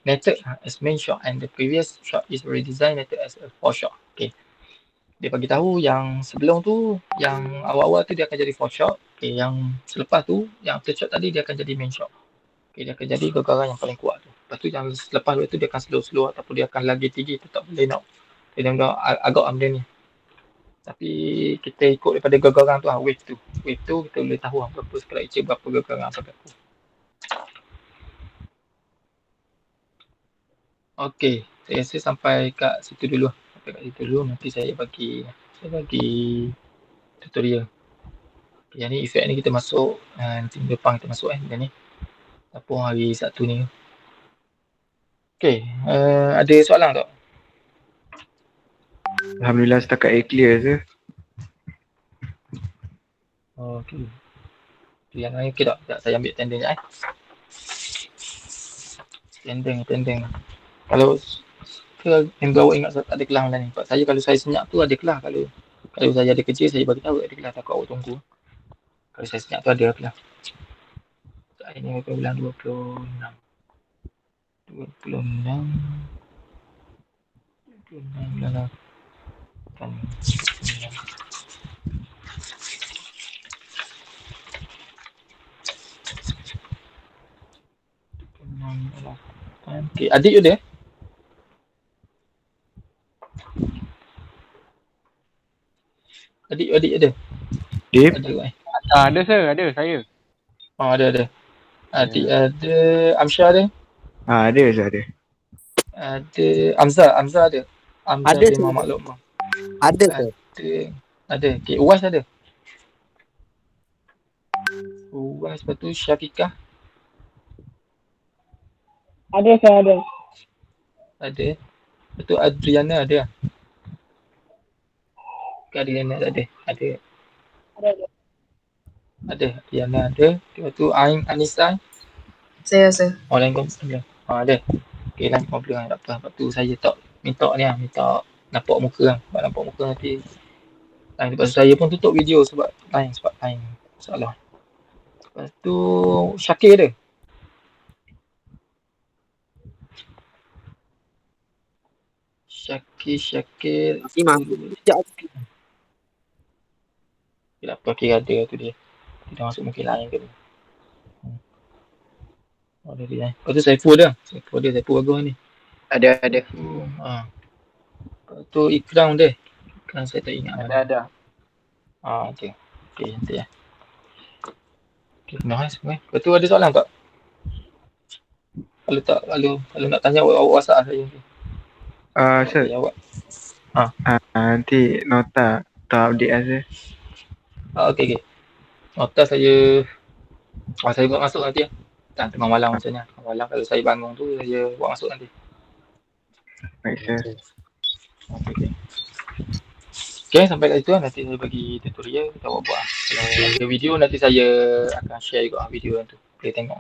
[SPEAKER 1] method as main shock and the previous shock is redesigned method as a foreshock. Okay, dia bagi tahu yang sebelum tu, yang awal-awal tu dia akan jadi foreshock. Okay, yang selepas tu, yang aftershock tadi dia akan jadi main shock. Okay, dia akan jadi gegarang yang paling kuat tu. Lepas tu yang selepas tu dia akan slow ataupun dia akan lagi tinggi, tetap boleh nak. Dia agak benda ni. Tapi kita ikut daripada gegarang tu, wave tu kita boleh tahu berapa skala Richter, berapa gegarang apa berlaku. Okey, saya rasa sampai kat situ dulu. Nanti saya bagi tutorial. Yang ni efek ni kita masuk nanti depan kita masuk yang ni. Apa hari Sabtu ni. Okey, ada soalan tak?
[SPEAKER 3] Alhamdulillah setakat clear je.
[SPEAKER 1] Okey. Yang lain okey tak? Saya ambil tending je Tending. Kalau member awak ingat tak ada kelas ni. Sebab saya kalau saya senyap tu ada kelas. Kalau saya ada kerja saya bagi tahu ada kelas, takut awak tunggu. Kalau saya senyap tu ada kelas. Hari ni bulan 26 bulan 8. Okay, adik ada? Adik ada?
[SPEAKER 3] Dip?
[SPEAKER 4] Ada ada saya.
[SPEAKER 1] Oh, ada. Adik ada, Amsyah ada?
[SPEAKER 3] Ada je ada.
[SPEAKER 1] Ada, Amzah ada? Amzah
[SPEAKER 2] Ada,
[SPEAKER 1] bin Muhammad Lokman.
[SPEAKER 2] Ada ke?
[SPEAKER 1] Ada. Okay, Uwas ada? Uwas, lepas tu Syafiqah?
[SPEAKER 5] Ada, saya ada.
[SPEAKER 1] Ada. Lepas tu Adriana ada? Adriana tak ada? Ada. Ada. Adriana ada. Lepas tu Ain Anissa?
[SPEAKER 5] Saya.
[SPEAKER 1] Oh, lain komputer. Ada. Okay, lain komputer lah. Tak apa. Lepas tu saya tak minta nampak muka lah. Sebab nampak muka nanti lain. Lepas tu saya pun tutup video sebab lain masalah. Lepas tu Syakir ada? Syakir.
[SPEAKER 2] Imam.
[SPEAKER 1] Tak apa, kira ada tu dia. Kita masuk mungkin lain ke tu. Ada dia. Lepas tu Saiful ada? Saiful bagus ni.
[SPEAKER 4] Ada.
[SPEAKER 1] Lepas tu Ikram dia. Ikram saya tak ingat.
[SPEAKER 4] Ada.
[SPEAKER 1] Okay, nanti ya. Okay, nice. Lepas tu ada soalan tak? Kalau nak tanya awak WhatsApp saya.
[SPEAKER 3] Sir,
[SPEAKER 1] Saya awak.
[SPEAKER 3] nanti nota update lah sir.
[SPEAKER 1] Okey. Nota saya saya buat masuk nanti ya. Tengah malam macamnya. Tengah malam kalau saya bangun tu saya buat masuk nanti.
[SPEAKER 3] Baik sir.
[SPEAKER 1] Okey. Okay, sampai kat situ lah. Nanti saya bagi tutorial kita awak buat. Kalau ada video nanti saya akan share juga video tu. Boleh tengok.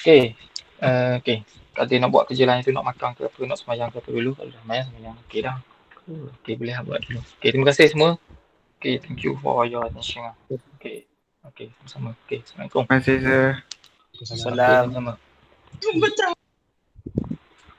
[SPEAKER 1] Okay. Okay. Kalau nak buat kerja lain tu, nak makan ke apa, nak semayang ke apa dulu. Kalau dah semayang. Okay dah. Okay, boleh lah buat dulu. Okay, terima kasih semua. Okay, thank you for your attention. Okay. Okay, sama-sama. Okay, Assalamualaikum.
[SPEAKER 3] Terima kasih sir.
[SPEAKER 1] Assalamualaikum. Sama-sama.